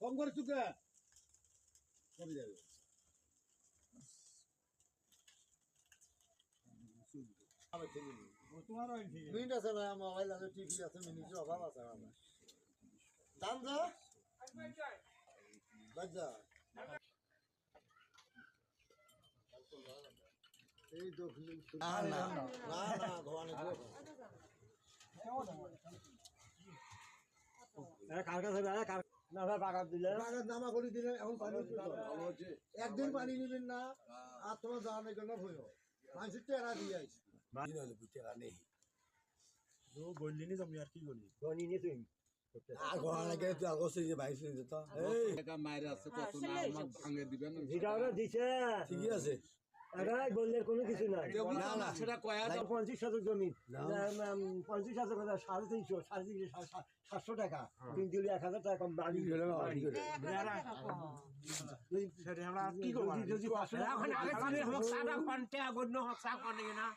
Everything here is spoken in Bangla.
কম করে চুকে কমে যাবে মিনিট আছে ভাই মোবাইল আছে টিভি আছে মিনিটের অভাব আছে আমার দাম যা বাজা এই তো না না না না ধোয়ানে কার কাছে না ভাই বাগাত দিলে বাগাত নামা করে দিলে এখন পানি ভালো হচ্ছে একদিন পানি নেবেন না আর তোমার জানার জন্য ভয় মানুষের টেরা দিয়ে আইস দিন হলে টেরা নেই তো বললিনি তুমি আর কি বলি বলিনি তুমি আর ঘোড়া কে তো আগস্ট যে 22 দিন তো এই টাকা মাইরে আছে কত না আমার ভাঙে দিবেন না ভিডিওটা দিছে ঠিকই আছে আরে বললের কোনো কিছু নাই না না সেটা কয়া 25,000 জমি 25,000 কথা 350 750 টাকা তিন দিলে 1000 টাকা কম বাড়ি গেল সেটা আমরা কি করব যদি 500 এখন আগে হোক সাদা ঘন্টা গণ্য হোক সা কোন না